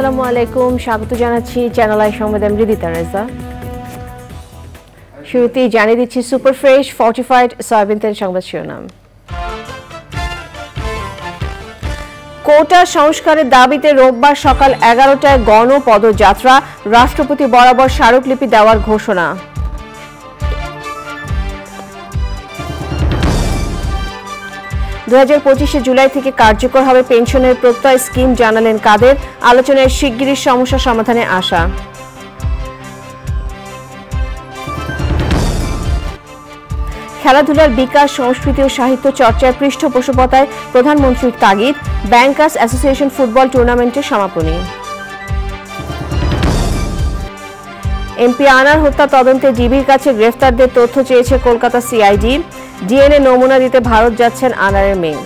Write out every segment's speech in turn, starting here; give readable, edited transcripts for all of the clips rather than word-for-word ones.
আসসালামু আলাইকুম, স্বাগত জানাচ্ছি চ্যানেল আই সংবাদে। আমি রিদিতা রেজা। শুরুতেই জানিয়ে দিচ্ছি সুপার ফ্রেশ ফর্টিফাইড সয়াবিন তেল সংবাদ শিরোনাম। কোটা সংস্কারের দাবিতে রোববার সকাল 11টায় গণপদযাত্রা, রাষ্ট্রপতি বরাবর স্মারকলিপি দেওয়ার ঘোষণা। দু 2025 জুলাই থেকে কার্যকর হবে পেনশনের প্রত্যয় স্কিম, জানালেন কাদের। আলোচনায় শিগগিরই সমস্যা সমাধানে আশা। খেলাধুলার বিকাশ, সংস্কৃতি ও সাহিত্য চর্চায় পৃষ্ঠপোষকতায় প্রধানমন্ত্রীর তাগিদ। ব্যাংকার্স অ্যাসোসিয়েশন ফুটবল টুর্নামেন্টের সমাপনী। এমপি আনার হত্যা তদন্তে ডিবির কাছে গ্রেফতারদের তথ্য চেয়েছে কলকাতা সিআইডি। ডিএনএ নমুনা দিতে ভারত যাচ্ছেন আনারের মেয়ে।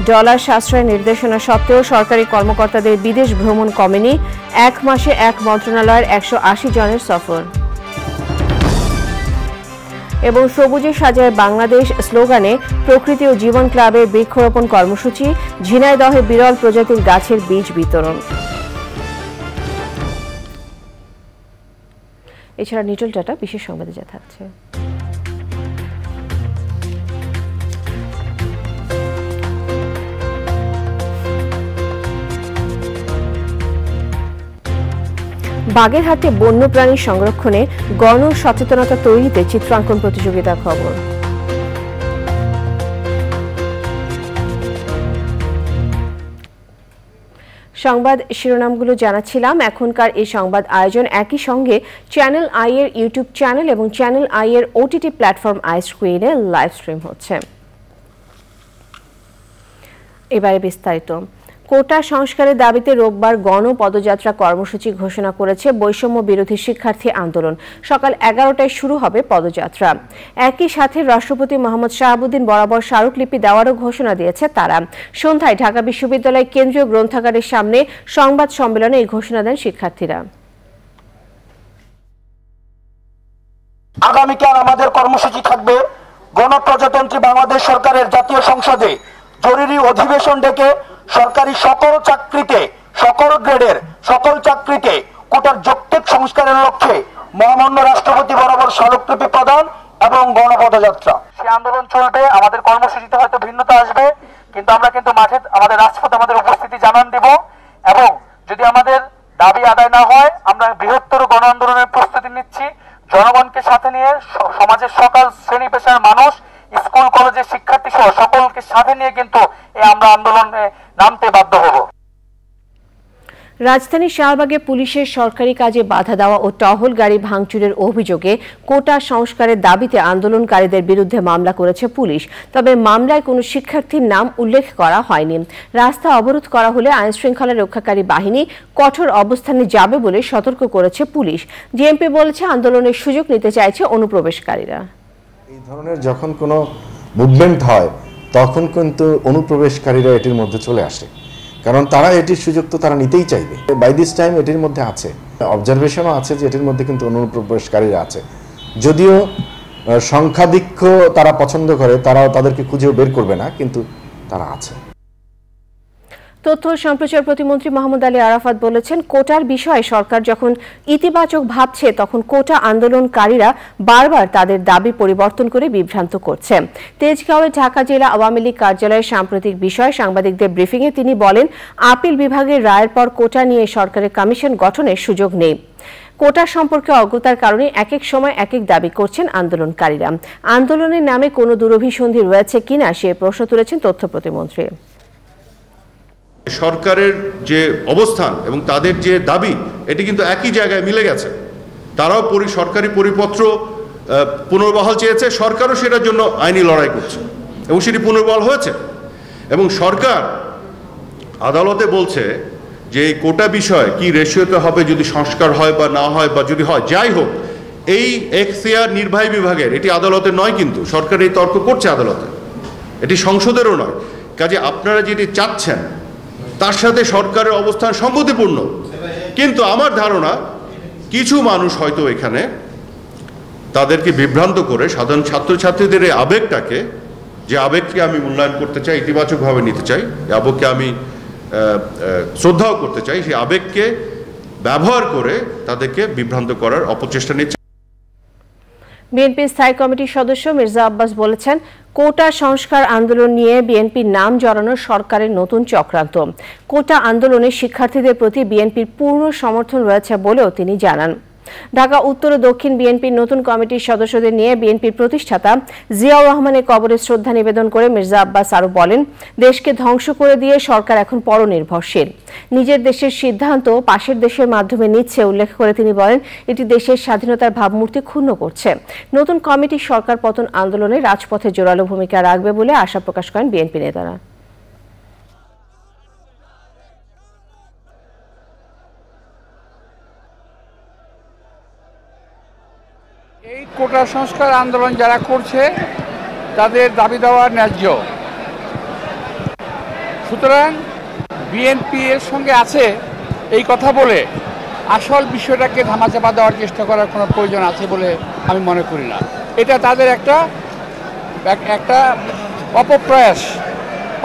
ডলার সাশ্রয়ের নির্দেশনা সত্ত্বেও সরকারি কর্মকর্তাদের বিদেশ ভ্রমণ কমেনি। 1 মাসে 1 মন্ত্রণালয়ের 180 জনের সফর। এবং সবুজে সাজায় বাংলাদেশ স্লোগানে প্রকৃতি ও জীবন ক্লাবের বৃক্ষরোপণ কর্মসূচি। ঝিনাইদহে বিরল প্রজাতির গাছের বীজ বিতরণ। এছাড়া নিটল ডাটা বিশেষ সংবাদে যা থাকছে। বাগেরহাটে বন্যপ্রাণী সংরক্ষণে গণ সচেতনতা তৈরিতে চিত্রাঙ্কন প্রতিযোগিতার খবর। সংবাদ শিরোনামগুলো জানাচ্ছিলাম। এখনকার এই সংবাদ আয়োজন একই সঙ্গে চ্যানেল আই এর ইউটিউব চ্যানেল এবং চ্যানেল আই এর ওটিটি প্ল্যাটফর্ম আই স্ক্রিনে লাইভ স্ট্রিম হচ্ছে। এবারে বিস্তারিত। কোটা সংস্কারের দাবিতে রোববার গণপদযাত্রা কর্মসূচি ঘোষণা করেছে বৈষম্য বিরোধী শিক্ষার্থী আন্দোলন। সকাল 11টায় শুরু হবে পদযাত্রা। একই সাথে রাষ্ট্রপতি মোহাম্মদ শাহাবুদ্দিন বরাবর স্মারকলিপি দেওয়ারও ঘোষণা দিয়েছে তারা। সন্ধ্যায় ঢাকা বিশ্ববিদ্যালয় কেন্দ্রীয় গ্রন্থাগারের সামনে সংবাদ সম্মেলনে এই ঘোষণা দেন শিক্ষার্থীরা। আগামীকাল আমাদের কর্মসূচি থাকবে গণপ্রজাতন্ত্রী বাংলাদেশ সরকারের জাতীয় সংসদে জরুরি অধিবেশন ডেকে সরকারি সকল চাকরিতে, সকল গ্রেডের সকল চাকরিতে কোটার যৌক্তিক সংস্কারের লক্ষ্যে মহামান্য রাষ্ট্রপতি বরাবর স্মারকলিপি প্রদান এবং গণপদযাত্রা। সেই আন্দোলন চলবে। আমাদের কর্মসূচিতে হয়তো ভিন্নতা আসবে, কিন্তু আমরা কিন্তু মাঠে আমাদের রাজপথে আমাদের উপস্থিতি জানান দেব। এবং যদি আমাদের দাবি আদায় না হয়, আমরা বৃহত্তর গণ আন্দোলনের প্রস্তুতি নিচ্ছি। জনগণকে সাথে নিয়ে, সমাজের সকল শ্রেণী পেশার মানুষ, স্কুল কলেজের শিক্ষার্থী সহ সকলকে সাথে নিয়ে কিন্তু আমরা আন্দোলনে নামতে বাধ্য হব। রাজধানীর শাহবাগে পুলিশের সরকারি কাজে বাধা দেওয়া ও টহল গাড়ি ভাঙচুরের অভিযোগে কোটা সংস্কারের দাবিতে আন্দোলনকারীদের বিরুদ্ধে মামলা করেছে পুলিশ। তবে মামলায় কোনো শিক্ষার্থীর নাম উল্লেখ করা হয়নি। রাস্তা অবরোধ করা হলে আইনশৃঙ্খলা রক্ষাকারী বাহিনী কঠোর অবস্থানে যাবে বলে সতর্ক করেছে পুলিশ। ডিএমপি বলেছে আন্দোলনের সুযোগ নিতে চাইছে অনুপ্রবেশকারীরা। এই ধরনের যখন কোনো মুভমেন্ট হয় তখন কিন্তু অনুপ্রবেশকারীরা এটির মধ্যে চলে আসে, কারণ তারা এটির সুযোগ তো তারা নিতেই চাইবে। বাই দিস টাইম এটির মধ্যে আছে, অবজারভেশনও আছে যে এটির মধ্যে কিন্তু অনুপ্রবেশকারীরা আছে। যদিও সংখ্যাধিক্য তারা পছন্দ করে, তারাও তাদেরকে খুঁজেও বের করবে না, কিন্তু তারা আছে। তথ্য ও সম্প্রচার প্রতিমন্ত্রী মোহাম্মদ আলী আরাফাত বলেছেন, কোটার বিষয়ে সরকার যখন ইতিবাচক ভাবছে তখন কোটা আন্দোলনকারীরা বারবার তাদের দাবি পরিবর্তন করে বিভ্রান্ত করছে। তেজগাঁওয়ে ঢাকা জেলা আওয়ামী লীগ কার্যালয়ের সাম্প্রতিক বিষয়ে সাংবাদিকদের ব্রিফিংয়ে তিনি বলেন, আপিল বিভাগের রায়ের পর কোটা নিয়ে সরকারের কমিশন গঠনের সুযোগ নেই। কোটা সম্পর্কে অজ্ঞতার কারণে এক এক সময় এক এক দাবি করছেন আন্দোলনকারীরা। আন্দোলনের নামে কোনো দুরভিসন্ধি রয়েছে কিনা সে প্রশ্ন তুলেছেন তথ্য প্রতিমন্ত্রী। সরকারের যে অবস্থান এবং তাদের যে দাবি, এটি কিন্তু একই জায়গায় মিলে গেছে। তারাও সরকারি পরিপত্র পুনর্বহাল চেয়েছে, সরকারও সেটার জন্য আইনি লড়াই করছে এবং সেটি পুনর্বহাল হয়েছে। এবং সরকার আদালতে বলছে যে এই কোটা বিষয় কি রেশিওতে হবে, যদি সংস্কার হয় বা না হয়, বা যদি হয় যাই হোক, এই এখতিয়ার নির্বাহী বিভাগের, এটি আদালতের নয়। কিন্তু সরকার এই তর্ক করছে আদালতে, এটি সংসদেরও নয়। কাজে আপনারা যেটি চাচ্ছেন তার সাথে সরকারের অবস্থান সংগতিপূর্ণ, কিন্তু আমার ধারণা কিছু মানুষ হয়তো এখানে তাদেরকে বিভ্রান্ত করে সাধারণ ছাত্রছাত্রীদের এই আবেগটাকে যে আবেগকে আমি মূল্যায়ন করতে চাই, ইতিবাচকভাবে নিতে চাই, আবেগকে আমি শ্রদ্ধাও করতে চাই, সেই আবেগকে ব্যবহার করে তাদেরকে বিভ্রান্ত করার অপচেষ্টা নিচ্ছে। বিএনপি স্থায়ী কমিটির সদস্য মির্জা আব্বাস বলেছেন, কোটা সংস্কার আন্দোলন নিয়ে বিএনপির নাম জড়ানো সরকারের নতুন চক্রান্ত। কোটা আন্দোলনে শিক্ষার্থীদের প্রতি বিএনপির পূর্ণ সমর্থন রয়েছে বলেও তিনি জানান। ঢাকা উত্তর ও দক্ষিণ বিএনপির নতুন কমিটির সদস্যদের নিয়ে বিএনপির প্রতিষ্ঠাতা জিয়াউর রহমানের কবরে শ্রদ্ধা নিবেদন করে মির্জা আব্বাস আরও বলেন, দেশকে ধ্বংস করে দিয়ে সরকার এখন পরনির্ভরশীল, নিজের দেশের সিদ্ধান্ত পাশের দেশের মাধ্যমে নিচ্ছে। উল্লেখ করে তিনি বলেন, এটি দেশের স্বাধীনতার ভাবমূর্তি ক্ষুণ্ণ করছে। নতুন কমিটি সরকার পতন আন্দোলনে রাজপথে জোরালো ভূমিকা রাখবে বলে আশা প্রকাশ করেন বিএনপি নেতারা। এই কোটা সংস্কার আন্দোলন যারা করছে তাদের দাবি দেওয়া ন্যায্য, সুতরাং বিএনপি এর সঙ্গে আছে এই কথা বলে আসল বিষয়টাকে ধামাচাপা দেওয়ার চেষ্টা করার কোনো প্রয়োজন আছে বলে আমি মনে করি না। এটা তাদের একটা অপপ্রয়াস,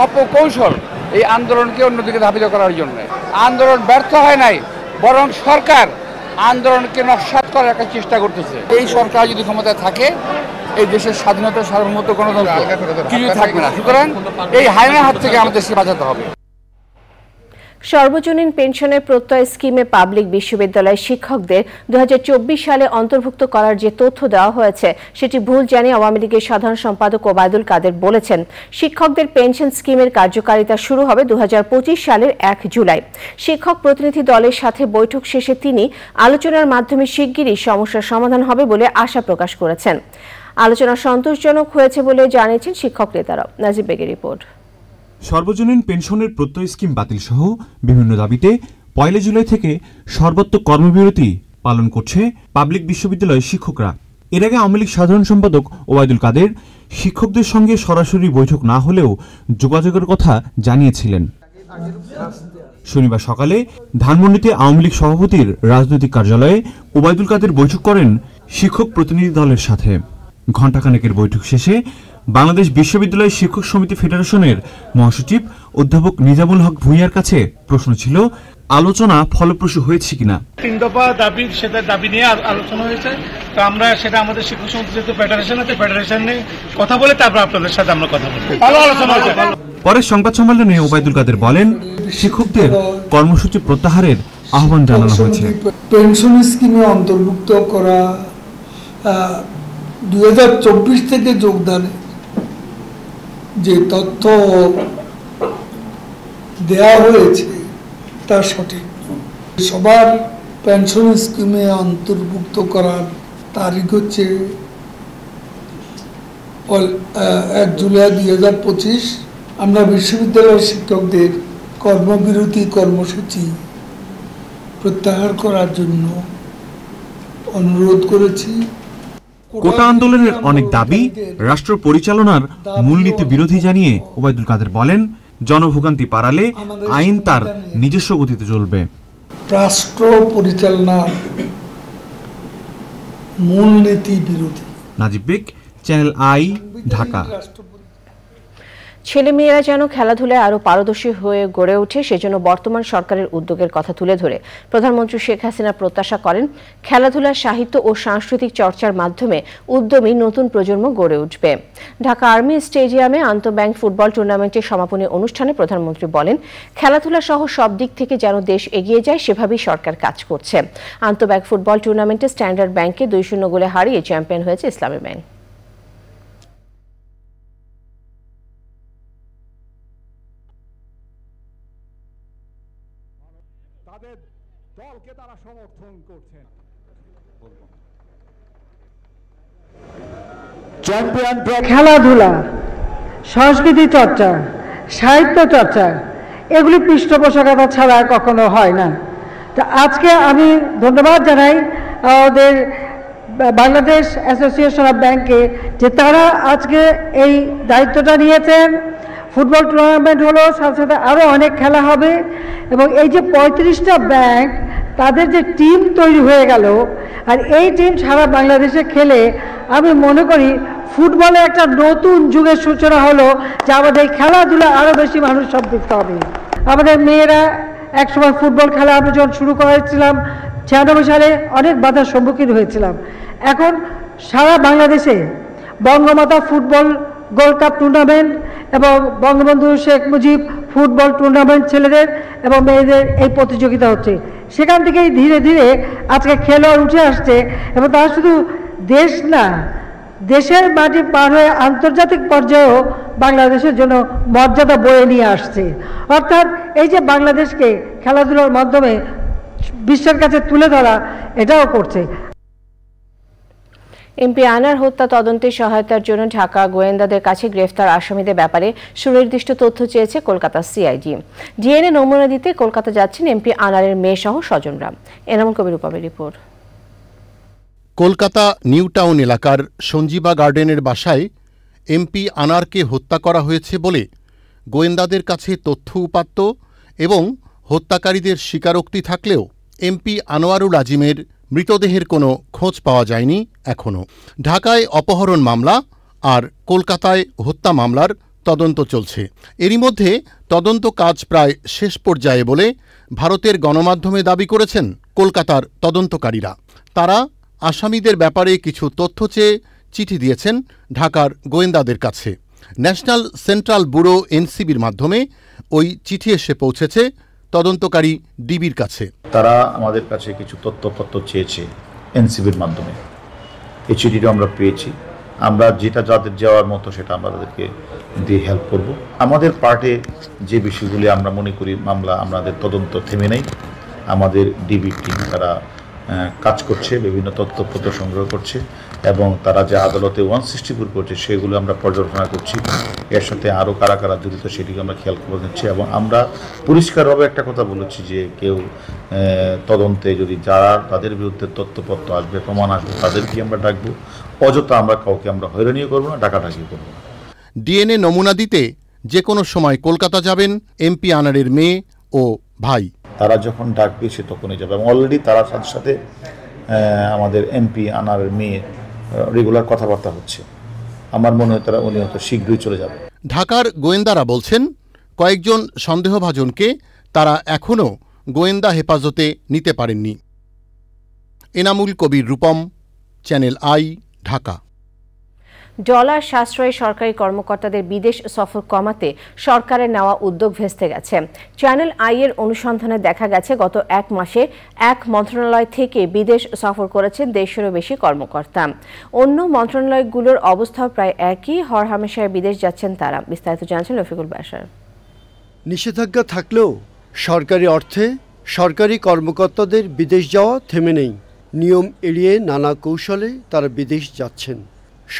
অপকৌশল এই আন্দোলনকে অন্যদিকে ধাবিত করার জন্য। আন্দোলন ব্যর্থ হয় নাই, বরং সরকার আন্দোলনকে নস্যাৎ করার একটা চেষ্টা করতেছে। এই সরকার যদি ক্ষমতায় থাকে এই দেশের স্বাধীনতা সার্বভৌমত্ব গণতন্ত্র কিছুই থাকবে না। সুতরাং এই হায়নার হাত থেকে আমাদের দেশকে বাঁচাতে হবে। সর্বজনীন পেনশনের প্রত্যয় স্কিমে পাবলিক বিশ্ববিদ্যালয়ের শিক্ষকদের 2024 সালে অন্তর্ভুক্ত করার যে তথ্য দেওয়া হয়েছে সেটি ভুল জানিয়ে আওয়ামী লীগের সাধারণ সম্পাদক ওবায়দুল কাদের বলেছেন, শিক্ষকদের পেনশন স্কিমের কার্যকারিতা শুরু হবে 2025 সালের 1 জুলাই। শিক্ষক প্রতিনিধি দলের সাথে বৈঠক শেষে তিনি আলোচনার মাধ্যমে শিগগিরই সমস্যার সমাধান হবে বলে আশা প্রকাশ করেছেন। আলোচনা সন্তোষজনক হয়েছে বলে জানিয়েছেন শিক্ষক নেতারা। নাজিব বেগের রিপোর্ট। সর্বজনীন পেনশনের প্রত্যয় স্কিম বাতিল সহ বিভিন্ন দাবিতে 1 জুলাই থেকে সর্বত্র কর্মবিরতি পালন করছে পাবলিক বিশ্ববিদ্যালয়ের শিক্ষকরা। এর আগে আওয়ামী লীগ সাধারণ সম্পাদক ওবায়দুল কাদের শিক্ষকদের সঙ্গে সরাসরি বৈঠক না হলেও যোগাযোগের কথা জানিয়েছিলেন। শনিবার সকালে ধানমন্ডিতে আওয়ামী লীগ সভাপতির রাজনৈতিক কার্যালয়ে ওবায়দুল কাদের বৈঠক করেন শিক্ষক প্রতিনিধি দলের সাথে। ঘণ্টাখানেকের বৈঠক শেষে বাংলাদেশ বিশ্ববিদ্যালয় শিক্ষক সমিতি ফেডারেশনের মহাসচিব অধ্যাপক নিজামুল হক ভূঁইয়ার কাছে প্রশ্ন ছিল, আলোচনা ফলপ্রসূ হয়েছে কিনা। 3 দফা দাবি, সেটা দাবি নিয়ে আলোচনা হয়েছে। তো আমরা সেটা আমাদের শিক্ষক সমিতি যেহেতু ফেডারেশন আছে, ফেডারেশনে কথা বলে তারপর আপনাদের সাথে আমরা কথা বলবো। ভালো আলোচনা হয়েছে। পরে সংবাদ সম্মেলনে ওবায়দুল কাদের বলেন, শিক্ষকদের কর্মসূচি প্রত্যাহারের আহ্বান জানানো হয়েছে। পেনশন স্কিমে অন্তর্ভুক্ত করা 2024 থেকে যোগদানে যে তথ্য দেয়া হয়েছে তা সঠিক। সবার পেনশন স্কিমে অন্তর্ভুক্ত করার তারিখ হচ্ছে 1 জুলাই 2025। আমরা বিশ্ববিদ্যালয়ের শিক্ষকদের কর্মবিরতি কর্মসূচি প্রত্যাহার করার জন্য অনুরোধ করেছি। কোটা আন্দোলনের অনেক দাবি রাষ্ট্র পরিচালনার মূলনীতি বিরোধী জানিয়ে ওবায়দুল কাদের বলেন, জনভোগান্তি পারালে আইন তার নিজস্ব গতিতে চলবে। রাষ্ট্র পরিচালনার মূলনীতি বিরোধী। নাজিব বেগ, চ্যানেল আই, ঢাকা। ছেলেমেয়েরা যেন খেলাধুলায় আরও পারদর্শী হয়ে গড়ে ওঠে সেজন্য বর্তমান সরকারের উদ্যোগের কথা তুলে ধরে প্রধানমন্ত্রী শেখ হাসিনা প্রত্যাশা করেন, খেলাধুলা, সাহিত্য ও সাংস্কৃতিক চর্চার মাধ্যমে উদ্যমী নতুন প্রজন্ম গড়ে উঠবে। ঢাকা আর্মি স্টেডিয়ামে আন্তঃব্যাংক ফুটবল টুর্নামেন্টের সমাপনী অনুষ্ঠানে প্রধানমন্ত্রী বলেন, খেলাধুলা সহ সব দিক থেকে যেন দেশ এগিয়ে যায় সেভাবেই সরকার কাজ করছে। আন্তঃব্যাংক ফুটবল টুর্নামেন্টে স্ট্যান্ডার্ড ব্যাংককে 2-0 গোলে হারিয়ে চ্যাম্পিয়ন হয়েছে ইসলামী ব্যাংক। তাদের দলকে তারা সমর্থন করছেন। খেলাধুলা, সংস্কৃতি চর্চা, সাহিত্য চর্চা এগুলি পৃষ্ঠপোষকতা ছাড়া কখনো হয় না। তো আজকে আমি ধন্যবাদ জানাই আমাদের বাংলাদেশ অ্যাসোসিয়েশন অফ ব্যাংকে যে তারা আজকে এই দায়িত্বটা নিয়েছেন। ফুটবল টুর্নামেন্ট হলো, সাথে সাথে আরও অনেক খেলা হবে। এবং এই যে 35টা ব্যাংক, তাদের যে টিম তৈরি হয়ে গেল, আর এই টিম সারা বাংলাদেশে খেলে আমি মনে করি ফুটবলে একটা নতুন যুগের সূচনা হলো, যে আমাদের খেলাধুলা আরও বেশি মানুষ সম্পৃক্ত হবে। আমাদের মেয়েরা একসময় ফুটবল খেলা আমরা যখন শুরু করেছিলাম 96 সালে অনেক বাধার সম্মুখীন হয়েছিলাম। এখন সারা বাংলাদেশে Bangamata football gold cup tournament এবং বঙ্গবন্ধু শেখ মুজিব ফুটবল টুর্নামেন্ট ছেলেদের এবং মেয়েদের এই প্রতিযোগিতা হচ্ছে। সেখান থেকেই ধীরে ধীরে আজকে খেলোয়াড় উঠে আসছে এবং তারা শুধু দেশ না, দেশের মাটি পার হয়ে আন্তর্জাতিক পর্যায়েও বাংলাদেশের জন্য মর্যাদা বয়ে নিয়ে আসছে। অর্থাৎ এই যে বাংলাদেশকে খেলাধুলার মাধ্যমে বিশ্বের কাছে তুলে ধরা, এটাও করছে। এমপি আনার হত্যা তদন্তে সহায়তার জন্য ঢাকা গোয়েন্দাদের কাছে গ্রেফতার আসামিদের ব্যাপারে সুনির্দিষ্ট তথ্য চেয়েছে কলকাতা সিআইডি। ডিএনএ নমুনা দিতে কলকাতা যাচ্ছেন এমপি আনারের মেয়ে সহ স্বজনরা। Enamul Kabir রূপমের report. Kolkata new town এলাকার সঞ্জীবা গার্ডেনের বাসায় এমপি আনারকে হত্যা করা হয়েছে বলে গোয়েন্দাদের কাছে তথ্য উপাত্ত এবং হত্যাকারীদের স্বীকারোক্তি থাকলেও এমপি আনোয়ারুল আজিমের মৃতদেহের কোনো খোঁজ পাওয়া যায়নি এখনও। ঢাকায় অপহরণ মামলা আর কলকাতায় হত্যা মামলার তদন্ত চলছে। এরই মধ্যে তদন্ত কাজ প্রায় শেষ পর্যায়ে বলে ভারতের গণমাধ্যমে দাবি করেছেন কলকাতার তদন্তকারীরা। তারা আসামিদের ব্যাপারে কিছু তথ্য চেয়ে চিঠি দিয়েছেন ঢাকার গোয়েন্দাদের কাছে। ন্যাশনাল সেন্ট্রাল ব্যুরো এনসিবির মাধ্যমে ওই চিঠি এসে পৌঁছেছে তদন্তকারী ডিবির কাছে। তারা আমাদের কাছে কিছু তথ্যপত্র চেয়েছে এনসিবির মাধ্যমে। এই চিঠিটা আমরা পেয়েছি। আমরা যেটা যাদের যাওয়ার মতো সেটা আমরা তাদেরকে দিয়ে হেল্প করব। আমাদের পার্টে যে বিষয়গুলি আমরা মনে করি মামলা, আমাদের তদন্ত থেমে নেই। আমাদের ডিবি টিম তারা কাজ করছে, বিভিন্ন তথ্যপত্র সংগ্রহ করছে এবং তারা যে আদালতে 164 করছে সেগুলো আমরা পর্যালোচনা করছি। এর সাথে আরও কারা কারা জড়িত সেটিকে আমরা খেয়াল করে নিচ্ছি এবং আমরা পরিষ্কারভাবে একটা কথা বলেছি যে কেউ তদন্তে যদি যারা তাদের বিরুদ্ধে তথ্যপত্র আসবে, প্রমাণ আসবে, তাদেরকে আমরা ডাকবো। অযথা আমরা কাউকে আমরা হয়রানিও করবো না, ডাকাডাকিও করবো না। ডিএনএ নমুনা দিতে যে কোনো সময় কলকাতা যাবেন এমপি আনারের মেয়ে ও ভাই। তারা যখন ডাকবে সে তখনই যাবে এবং অলরেডি তারা সাথে সাথে আমাদের এমপি আনারের মেয়ে রেগুলার কথাবার্তা হচ্ছে। আমার মনে হয় তারা উনি হয়তো শীঘ্রই চলে যাবে। ঢাকার গোয়েন্দারা বলছেন কয়েকজন সন্দেহভাজনকে তারা এখনও গোয়েন্দা হেফাজতে নিতে পারেননি। Enamul Kabir Rupam, channel I, Dhaka. Dollar সাশ্রয়ে সরকারি কর্মকর্তাদের বিদেশ সফর কমাতে সরকারের নেওয়া উদ্যোগ ভেস্তে গেছে। চ্যানেল আই এর অনুসন্ধানে দেখা গেছে গত এক মাসে এক মন্ত্রণালয় থেকে বিদেশ সফর করেছেন 150-এরও বেশি কর্মকর্তা। অন্য মন্ত্রণালয়গুলোর অবস্থা প্রায় একই, হরহামেশায় বিদেশ যাচ্ছেন তারা। বিস্তারিত জানাচ্ছেন রফিকুল বাশার। নিষেধাজ্ঞা থাকলেও সরকারি অর্থে সরকারি কর্মকর্তাদের বিদেশ যাওয়া থেমে নেই। নিয়ম এড়িয়ে নানা কৌশলে তারা বিদেশ যাচ্ছেন।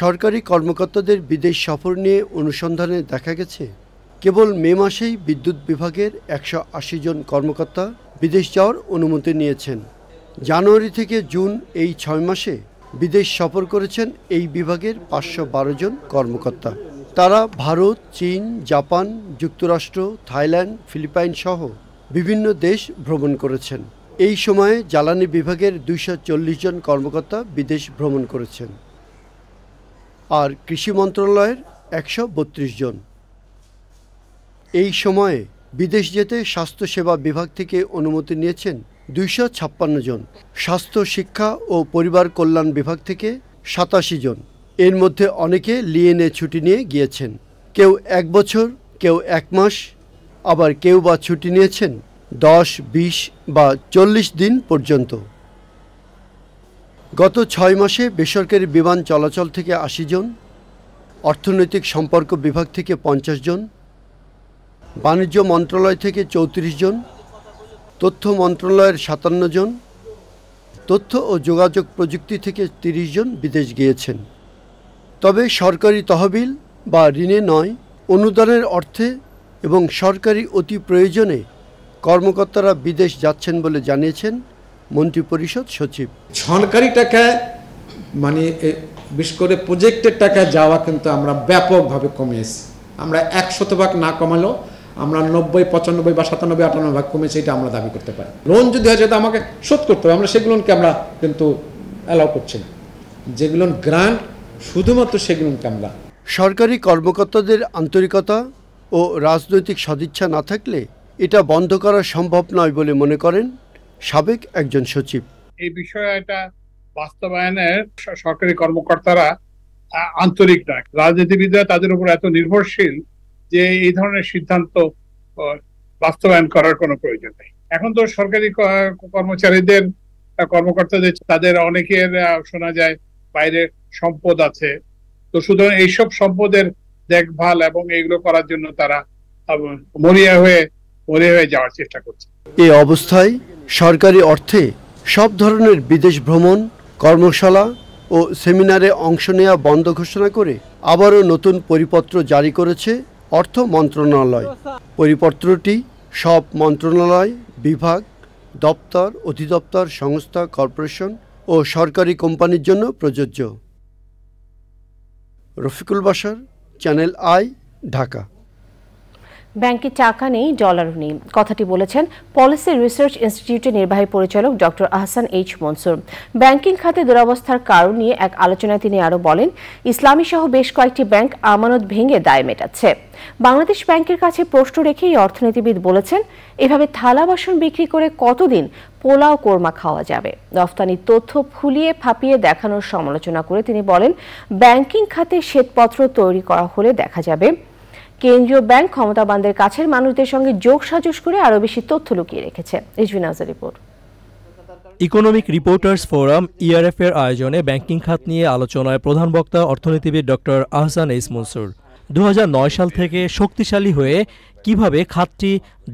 সরকারি কর্মকর্তাদের বিদেশ সফর নিয়ে অনুসন্ধানে দেখা গেছে কেবল মে মাসেই বিদ্যুৎ বিভাগের 180 জন কর্মকর্তা বিদেশ যাওয়ার অনুমতি নিয়েছেন। জানুয়ারি থেকে জুন এই 6 মাসে বিদেশ সফর করেছেন এই বিভাগের 512 জন কর্মকর্তা। তারা ভারত, চীন, জাপান, যুক্তরাষ্ট্র, থাইল্যান্ড, ফিলিপাইন সহ বিভিন্ন দেশ ভ্রমণ করেছেন। এই সময়ে জ্বালানি বিভাগের 240 জন কর্মকর্তা বিদেশ ভ্রমণ করেছেন আর কৃষি মন্ত্রণালয়ের 132 জন। এই সময়ে বিদেশ যেতে স্বাস্থ্যসেবা বিভাগ থেকে অনুমতি নিয়েছেন 256 জন, স্বাস্থ্য, শিক্ষা ও পরিবার কল্যাণ বিভাগ থেকে 87 জন। এর মধ্যে অনেকে লিয়েনে ছুটি নিয়ে গিয়েছেন, কেউ 1 বছর, কেউ 1 মাস, আবার কেউ বা ছুটি নিয়েছেন 10, 20 বা 40 দিন পর্যন্ত। গত 6 মাসে বেসরকারি বিমান চলাচল থেকে 80 জন, অর্থনৈতিক সম্পর্ক বিভাগ থেকে 50 জন, বাণিজ্য মন্ত্রণালয় থেকে 34 জন, তথ্য মন্ত্রণালয়ের 57 জন, তথ্য ও যোগাযোগ প্রযুক্তি থেকে 30 জন বিদেশ গিয়েছেন। তবে সরকারি তহবিল বা ঋণে নয়, অনুদানের অর্থে এবং সরকারি অতি প্রয়োজনে কর্মকর্তারা বিদেশ যাচ্ছেন বলে জানিয়েছেন মন্ত্রিপরিষদ সচিব। সরকারি টাকায় মানে বিশেষ করে প্রজেক্টের টাকা যাওয়া কিন্তু আমরা ব্যাপকভাবে কমিয়েছি। আমরা 100% না কমালেও আমরা 90, 95 বা 97, 98 কমেছে, এটা আমরা দাবি করতে পারি। লোন যদি হয় যেটা আমাকে শোধ করতে হবে, আমরা সেগুলোকে আমরা কিন্তু অ্যালাউ করছি না। যেগুলো গ্রান্ট শুধুমাত্র সেগুলোকে আমরা। সরকারি কর্মকর্তাদের আন্তরিকতা ও রাজনৈতিক সদিচ্ছা না থাকলে এটা বন্ধ করা সম্ভব নয় বলে মনে করেন সাবেক একজন সচিব। এই বিষয়টা বাস্তবায়নের সরকারি কর্মকর্তারা আন্তরিক নয়, রাজনীতিবিদরা তাদের উপর এত নির্ভরশীল যে এই ধরনের সিদ্ধান্ত বাস্তবায়ন করার কোনো প্রয়োজন নেই। এখন তো সরকারি কর্মচারীদের কর্মকর্তাদের তাদের অনেকের শোনা যায় বাইরে সম্পদ আছে, তো সুতরাং এইসব সম্পদের দেখভাল এবং এইগুলো করার জন্য তারা মরিয়া হয়ে যাওয়ার চেষ্টা করছে। এই অবস্থায় সরকারি অর্থে সব ধরনের বিদেশ ভ্রমণ, কর্মশালা ও সেমিনারে অংশ নেওয়া বন্ধ ঘোষণা করে আবারও নতুন পরিপত্র জারি করেছে অর্থ মন্ত্রণালয়। পরিপত্রটি সব মন্ত্রণালয়, বিভাগ, দপ্তর, অধিদপ্তর, সংস্থা, কর্পোরেশন ও সরকারি কোম্পানির জন্য প্রযোজ্য। Rafiqul Bashar, channel I, Dhaka. ব্যাংকে টাকা নেই, ডলারও নেই, কথাটি বলেছেন পলিসি রিসার্চ ইনস্টিটিউটের নির্বাহী পরিচালক doctor Ahsan H Mansur. Banking খাতে দুরবস্থার কারণ নিয়ে এক আলোচনায় তিনি আরও বলেন, ইসলামী সহ বেশ কয়েকটি ব্যাংক আমানত ভেঙে দায় মেটাচ্ছে। বাংলাদেশ ব্যাংকের কাছে প্রশ্ন রেখে এই অর্থনীতিবিদ বলেছেন, এভাবে থালা বাসন বিক্রি করে কতদিন পোলাও কোরমা খাওয়া যাবে। রফতানির তথ্য ফুলিয়ে ফাঁপিয়ে দেখানোর সমালোচনা করে তিনি বলেন, ব্যাংকিং খাতে শ্বেতপত্র তৈরি করা হলে দেখা যাবে কেন্দ্রীয় ব্যাংক ক্ষমতাবানদের কাছের মানুষদের সঙ্গে যোগসাজশ করে আরও বেশি তথ্য লুকিয়ে রেখেছে। Rizvin Azhar report. Economic reporters forum ERF এর আয়োজনে ব্যাংকিং খাত নিয়ে আলোচনায় প্রধান বক্তা অর্থনীতিবিদ ডক্টর আহসান এইচ মনসুর। 2009 সাল থেকে শক্তিশালী হয়ে কিভাবে খাতটি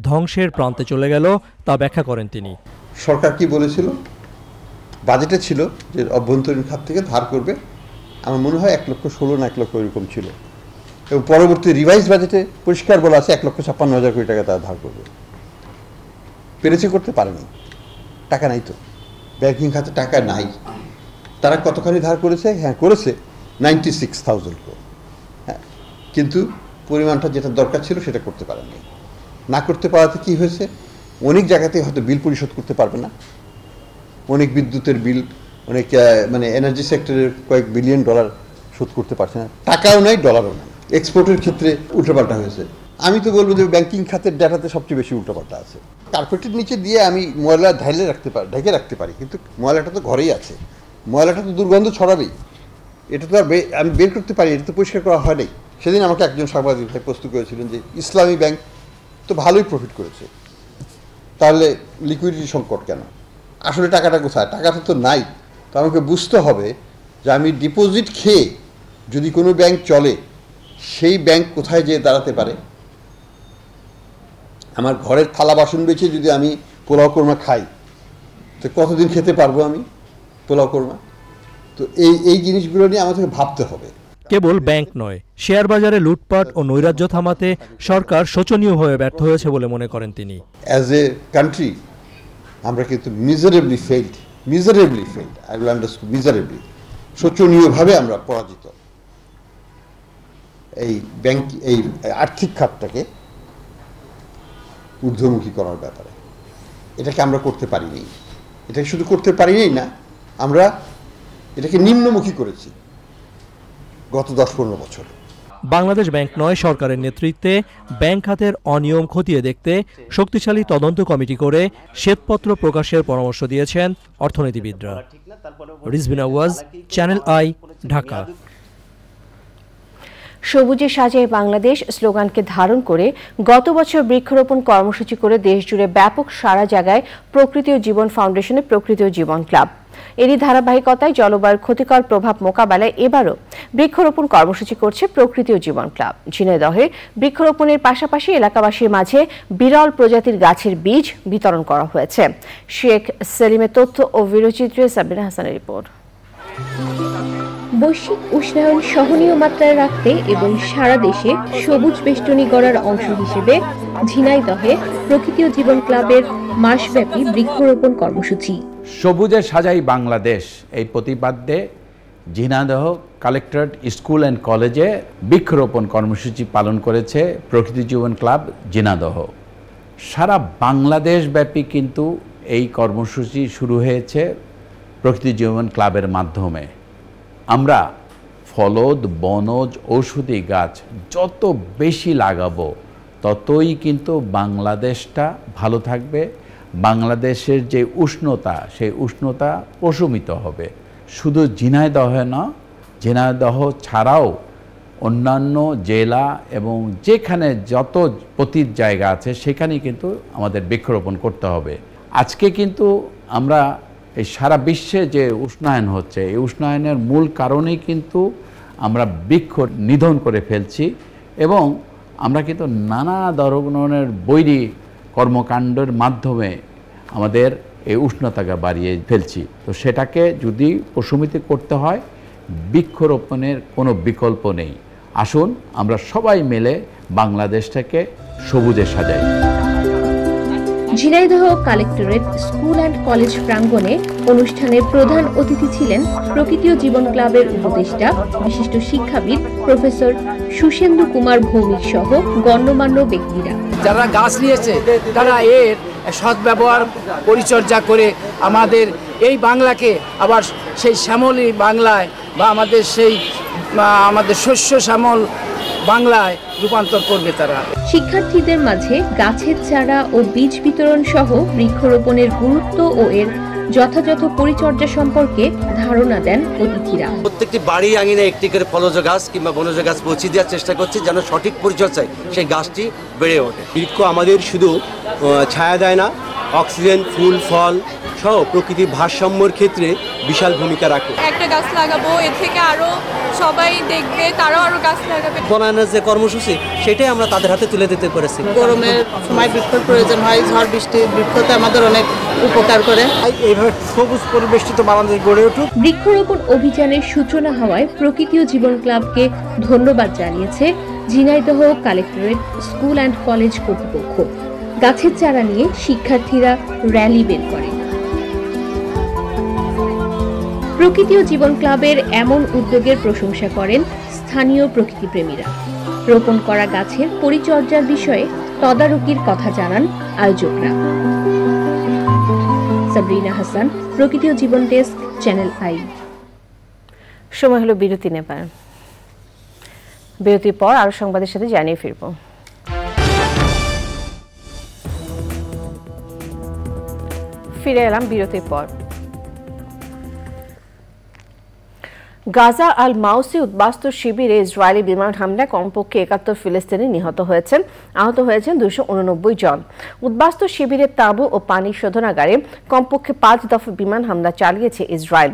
ধ্বংসের প্রান্তে চলে গেল তা ব্যাখ্যা করেন তিনি। সরকার কি বলেছিল, বাজেটে ছিল যে অভ্যন্তরীণ খাত থেকে ধার করবে, আমার মনে হয় 1,16,000 না 1 লক্ষ এরকম ছিল, এবং পরবর্তী রিভাইজ বাজেটে পরিষ্কার বলা আছে 1,56,000 কোটি টাকা তারা ধার করবে। পেরেছে, করতে পারেনি, টাকা নাই তো, ব্যাংকিং খাতে টাকা নাই। তারা কতখানি ধার করেছে? হ্যাঁ করেছে 96,000 কোটি, হ্যাঁ, কিন্তু পরিমাণটা যেটা দরকার ছিল সেটা করতে পারেনি। না করতে পারাতে কি হয়েছে, অনেক জায়গাতে হয়তো বিল পরিশোধ করতে পারবে না, অনেক বিদ্যুতের বিল, অনেক মানে এনার্জি সেক্টরের কয়েক বিলিয়ন ডলার শোধ করতে পারছে না, টাকাও নাই, ডলারও নাই। এক্সপোর্টের ক্ষেত্রে উল্টোপাল্টা হয়েছে। আমি তো বলবো যে ব্যাংকিং খাতের ডেটাতে সবচেয়ে বেশি উল্টোপাল্টা আছে। কার্পেটের নিচে দিয়ে আমি ময়লা ঢেকে রাখতে পারি, কিন্তু ময়লাটা তো ঘরেই আছে, ময়লাটা তো দুর্গন্ধ ছড়াবেই, এটা তো আর আমি বের করতে পারি, এটা তো পরিষ্কার করা হয় নাই। সেদিন আমাকে একজন সাংবাদিক ভাই প্রশ্ন করেছিলেন যে ইসলামী ব্যাংক তো ভালোই প্রফিট করেছে, তাহলে লিকুইডিটি সংকট কেন? আসলে টাকাটা কোথায়? টাকাটা তো নাই। তো আমাকে বুঝতে হবে যে আমি ডিপোজিট খেয়ে যদি কোনো ব্যাংক চলে, সেই ব্যাংক কোথায় যেয়ে দাঁড়াতে পারে। আমার ঘরের থালা বাসন বেচে যদি আমি পোলাও কোরমা খাই, তো কতদিন খেতে পারবো আমি পোলাও কোরমা? তো এই জিনিসগুলো নিয়ে আমাদেরকে ভাবতে হবে। কেবল ব্যাংক নয়, শেয়ার বাজারে লুটপাট ও নৈরাজ্য থামাতে সরকার শোচনীয়ভাবে ব্যর্থ হয়েছে বলে মনে করেন তিনি। অ্যাজ এ কান্ট্রি আমরা কিন্তু miserably failed, I will understand, miserably, শোচনীয়ভাবে আমরা পরাজিত। এই ব্যাংক, এই আর্থিক খাতটাকে ঊর্ধ্বমুখী করার ব্যাপারে এটাকে আমরা করতে পারিনি। এটাকে শুধু করতে পারিনি না, আমরা এটাকে নিম্নমুখী করেছি গত 10-15 বছরে। বাংলাদেশ ব্যাংক নয়, সরকারের নেতৃত্বে ব্যাংক খাতের অনিয়ম খতিয়ে দেখতে শক্তিশালী তদন্ত কমিটি করে শ্বেতপত্র প্রকাশের পরামর্শ দিয়েছেন অর্থনীতিবিদরা। রিজভিন আওয়াজ, চ্যানেল আই, ঢাকা। সবুজে সাজায় বাংলাদেশ স্লোগানকে ধারণ করে গত বছর বৃক্ষরোপণ কর্মসূচি করে দেশজুড়ে ব্যাপক সারা জায়গায় প্রকৃতি ও জীবন ফাউন্ডেশনের প্রকৃতি ও জীবন ক্লাব। এরই ধারাবাহিকতায় জলবায়ুর ক্ষতিকর প্রভাব মোকাবেলায় এবারও বৃক্ষরোপণ কর্মসূচি করছে প্রকৃতি ও জীবন ক্লাব। ঝিনাইদহে বৃক্ষরোপণের পাশাপাশি এলাকাবাসীর মাঝে বিরল প্রজাতির গাছের বীজ বিতরণ করা হয়েছে। শেখ সেলিমের তথ্য ও ভিডিওচিত্রে সাবিনা হাসানের রিপোর্ট। বৈশ্বিক উষ্ণায়ন সহনীয় মাত্রায় রাখতে এবং সারা দেশে সবুজ বেষ্টনী গড়ার অংশ হিসেবে ঝিনাইদহে প্রকৃতি ও জীবন ক্লাবের মাসব্যাপী বৃক্ষরোপণ কর্মসূচি। সবুজে সাজাই বাংলাদেশ এই প্রতিপাদ্যে ঝিনাইদহ কালেক্টরেট স্কুল অ্যান্ড কলেজে বৃক্ষরোপণ কর্মসূচি পালন করেছে প্রকৃতি জীবন ক্লাব ঝিনাইদহ। সারা বাংলাদেশ ব্যাপী কিন্তু এই কর্মসূচি শুরু হয়েছে প্রকৃতি জীবন ক্লাবের মাধ্যমে। আমরা ফলদ, বনজ, ঔষধি গাছ যত বেশি লাগাবো ততই কিন্তু বাংলাদেশটা ভালো থাকবে। বাংলাদেশের যে উষ্ণতা, সেই উষ্ণতা প্রশমিত হবে। শুধু ঝিনাইদহ না, ঝিনাইদহ ছাড়াও অন্যান্য জেলা এবং যেখানে যত পতিত জায়গা আছে সেখানেই কিন্তু আমাদের বৃক্ষরোপণ করতে হবে। আজকে কিন্তু আমরা এই সারা বিশ্বে যে উষ্ণায়ন হচ্ছে, এই উষ্ণায়নের মূল কারণেই কিন্তু আমরা বৃক্ষ নিধন করে ফেলছি এবং আমরা কিন্তু নানা ধরনের বৈরী কর্মকাণ্ডের মাধ্যমে আমাদের এই উষ্ণতাকে বাড়িয়ে ফেলছি। তো সেটাকে যদি প্রশমিত করতে হয়, বৃক্ষরোপণের কোনো বিকল্প নেই। আসুন আমরা সবাই মিলে বাংলাদেশটাকে সবুজে সাজাই। Jhenaidah collectorate school and college প্রাঙ্গণে অনুষ্ঠানের প্রধান অতিথি ছিলেন প্রকৃতি ও জীবন ক্লাবের উপদেষ্টা বিশিষ্ট শিক্ষাবিদ প্রফেসর সুশেন্দু কুমার ভৌমিক সহ গণ্যমান্য ব্যক্তিরা। যারা গাছ নিয়েছে তারা এর সদ্ব্যবহার পরিচর্যা করে আমাদের এই বাংলাকে আবার সেই শ্যামলী বাংলায় বা আমাদের শস্য শ্যামল বাংলায় রূপান্তর করবে তারা। শিক্ষার্থীদের মাঝে গাছের চারা ও বীজ বিতরণ সহ বৃক্ষরোপণের গুরুত্ব ও এর যথাযথ পরিচর্যা সম্পর্কে ধারণা দেন অতিথিরা। প্রত্যেকটি বাড়ি আঙিনায় একটি করে ফলজ গাছ কিংবা বনজ গাছ পৌঁছে দেওয়ার চেষ্টা করছি, যেন সঠিক পরিচর্যায় সেই গাছটি বেড়ে ওঠে। বৃক্ষ আমাদের শুধু ছায়া দেয় না, অক্সিজেন, ফুল, ফল সহ প্রকৃতির ভারসাম্যের ক্ষেত্রে বিশাল ভূমিকা রাখে। একটা গাছ লাগাবো, এর থেকে আরো সবাই দেখবে, তারাও আরো গাছ লাগাবে। বনায়নের যে কর্মসূচি সেটাই আমরা তাদের হাতে তুলে দিতে পেরেছি। গরমের সময় বৃক্ষর প্রয়োজন হয়, ঝড় বৃষ্টি বৃক্ষতে আমাদের অনেক উপকার করে। এইভাবে সবুজ পরিবেষ্টিত বাংলাদেশ গড়ে উঠুক। বৃক্ষরোপণ অভিযানের সূচনা হওয়ায় প্রকৃতি ও জীবন ক্লাবকে ধন্যবাদ জানিয়েছে Jhenaidah collectorate school and college কর্তৃপক্ষ। গাছের চারা নিয়ে শিক্ষার্থীরা র্যালি বের করে। প্রকৃতি ও জীবন ক্লাবের এমন উদ্যোগের প্রশংসা করেন স্থানীয় প্রকৃতিপ্রেমীরা। রোপণ করা গাছের পরিচর্যার বিষয়ে তদারকির কথা জানান আয়োজকরা। সাবরিনা হাসান, প্রকৃতি ও জীবন ডেস্ক, চ্যানেল আই। সময় হলো বিরতি নেবার। বিরতির পর আরো সংবাদের সাথে জানিয়ে ফিরব। ফিরে এলাম বিরতির পর। গাজা আল মাউসি উদ্বাস্তু শিবিরে ইসরায়েলি বিমান হামলায় কমপক্ষে ৭১ ফিলিস্তিনি নিহত হয়েছেন, আহত হয়েছেন ২৮৯ জন। উদ্বাস্তু শিবিরের তাঁবু ও পানি শোধনাগারে কমপক্ষে ৫ দফা বিমান হামলা চালিয়েছে ইসরায়েল।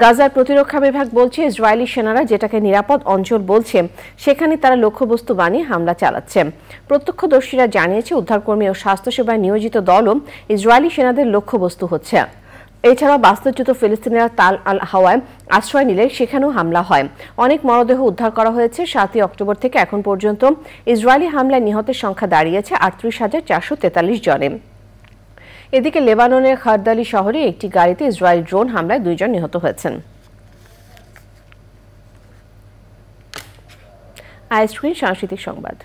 গাজার প্রতিরক্ষা বিভাগ বলছে ইসরায়েলি সেনারা যেটাকে নিরাপদ অঞ্চল বলছে সেখানে তারা লক্ষ্যবস্তু বানিয়ে হামলা চালাচ্ছে। প্রত্যক্ষদর্শীরা জানিয়েছে উদ্ধারকর্মী ও স্বাস্থ্যসেবায় নিয়োজিত দলও ইসরায়েলি সেনাদের লক্ষ্যবস্তু হচ্ছে। এছাড়াও বাস্তুচ্যুত ফিলিস্তিনিরা তাল আল হাওয়ায় আশ্রয় নিলে সেখানেও হামলা হয়। অনেক মরদেহ উদ্ধার করা হয়েছে। ৭ই অক্টোবর থেকে এখন পর্যন্ত ইসরায়েলি হামলায় নিহতের সংখ্যা দাঁড়িয়েছে ৩৮,৪৪৩ জনে। এদিকে লেবাননের খারদালি শহরে একটি গাড়িতে ইসরায়েলি ড্রোন হামলায় ২ জন নিহত হয়েছেন। আইস্ক্রিন সাংস্কৃতিক সংবাদ।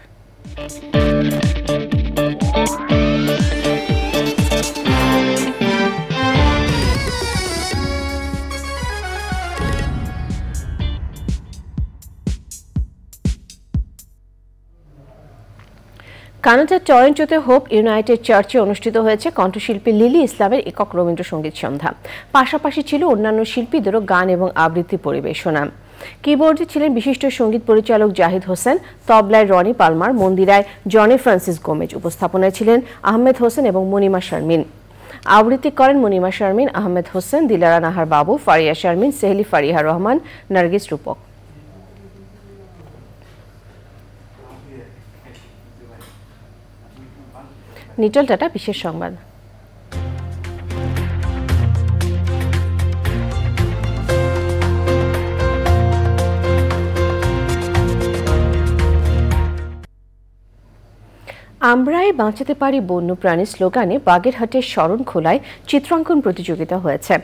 কানাডার টরন্টোতে হোপ ইউনাইটেড চার্চে অনুষ্ঠিত হয়েছে কণ্ঠশিল্পী লিলি ইসলামের একক রবীন্দ্রসঙ্গীত সন্ধ্যা। পাশাপাশি ছিল অন্যান্য শিল্পীদেরও গান এবং আবৃত্তি পরিবেশনা। কিবোর্ডে ছিলেন বিশিষ্ট সঙ্গীত পরিচালক জাহিদ হোসেন, তবলায় রনি পালমার, মন্দিরায় জনি ফ্রান্সিস গোমেজ, উপস্থাপনায় ছিলেন আহমেদ হোসেন এবং মনিমা শারমিন। আবৃত্তি করেন মনিমা শারমিন, আহমেদ হোসেন, দিলারা নাহার বাবু, ফারিয়া শারমিন, সেহলি ফারিহা রহমান, নার্গিস রূপক। নিটল টাটা বিশেষ সংবাদ। আমরাই বাঁচাতে পারি বন্যপ্রাণী স্লোগানে বাগেরহাটের শরণখোলায় চিত্রাঙ্কন প্রতিযোগিতা হয়েছে।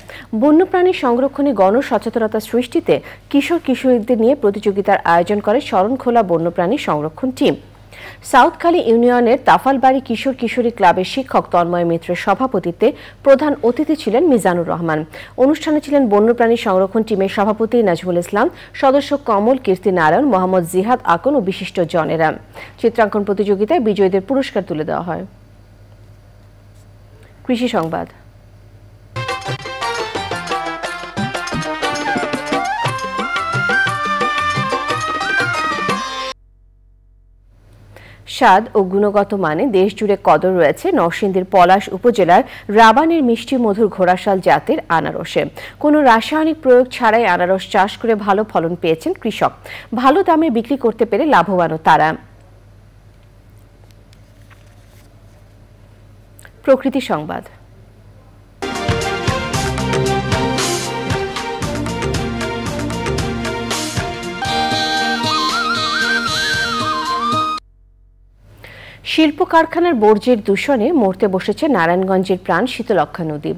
বন্যপ্রাণী সংরক্ষণে গণসচেতনতা সৃষ্টিতে কিশোর কিশোরীদের নিয়ে প্রতিযোগিতার আয়োজন করে শরণখোলা বন্যপ্রাণী সংরক্ষণ টিম। সাউথখালী ইউনিয়নের তাফালবাড়ি কিশোর কিশোরী ক্লাবের শিক্ষক তন্ময় মিত্রের সভাপতিত্বে প্রধান অতিথি ছিলেন মিজানুর রহমান। অনুষ্ঠানে ছিলেন বন্যপ্রাণী সংরক্ষণ টিমের সভাপতি নাজমুল ইসলাম, সদস্য কমল কীর্তি নারায়ণ, মোহাম্মদ জিহাদ আকন ও বিশিষ্ট জনেরা। চিত্রাঙ্কন প্রতিযোগিতায় বিজয়ীদের পুরস্কার তুলে দেওয়া হয়। কৃষি সংবাদ। স্বাদ ও গুণগত মানে দেশ জুড়ে কদর রয়েছে নরসিংদীর পলাশ উপজেলার রাবানের মিষ্টি মধুর ঘোড়াশাল জাতের আনারসে। কোনো রাসায়নিক প্রয়োগ ছাড়াই আনারস চাষ করে ভালো ফলন পেয়েছেন কৃষক। ভালো দামে বিক্রি করতে পেরে লাভবানও তারা। প্রকৃতি সংবাদ। শিল্প কারখানার বর্জ্যের দূষণে মরতে বসেছে নারায়ণগঞ্জের প্রাণ শীতলক্ষা নদী।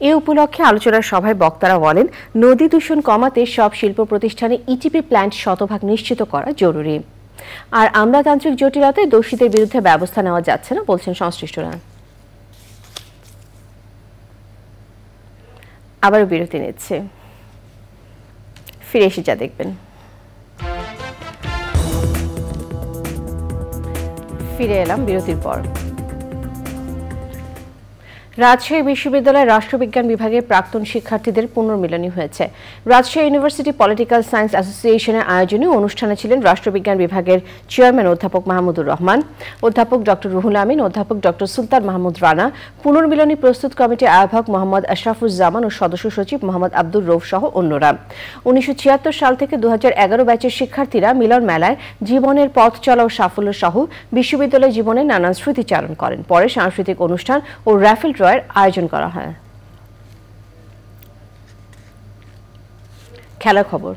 এ উপলক্ষে আলোচনা সভায় বক্তারা বলেন, নদী দূষণ কমাতে সব শিল্প প্রতিষ্ঠানে ইটিপি প্ল্যান্ট শতভাগ নিশ্চিত করা জরুরি। আর আমলাতান্ত্রিক জটিলতায় দোষীদের বিরুদ্ধে ব্যবস্থা নেওয়া যাচ্ছে না বলছেন সংশ্লিষ্টরা। আবারও বিরতি নিচ্ছে, ফিরে এসে যা দেখবেন। ফিরে এলাম বিরতির পর। রাজশাহী বিশ্ববিদ্যালয়ের রাষ্ট্রবিজ্ঞান বিভাগের প্রাক্তন শিক্ষার্থীদের পুনর্মিলনী হয়েছে। রাজশাহী ইউনিভার্সিটি পলিটিক্যাল সায়েন্স অ্যাসোসিয়েশনের আয়োজনে অনুষ্ঠানে ছিলেন রাষ্ট্রবিজ্ঞান বিভাগের চেয়ারম্যান অধ্যাপক মাহমুদুর রহমান, অধ্যাপক ডক্টর রুহুল আমিন, অধ্যাপক ডক্টর সুলতান মাহমুদ রানা, পুনর্মিলনী প্রস্তুত কমিটির আহ্বায়ক মোহাম্মদ আশরাফুজ্জামান ও সদস্য সচিব মোহাম্মদ আব্দুর রৌফ সহ অন্যরা। 1976 সাল থেকে 2011 ব্যাচের শিক্ষার্থীরা মিলন মেলায় জীবনের পথ চলা ও সাফল্য সহ বিশ্ববিদ্যালয় জীবনের নানান স্মৃতিচারণ করেন। পরে সাংস্কৃতিক অনুষ্ঠান ও র্যাফেল আয়োজন করা হয়। খেলার খবর।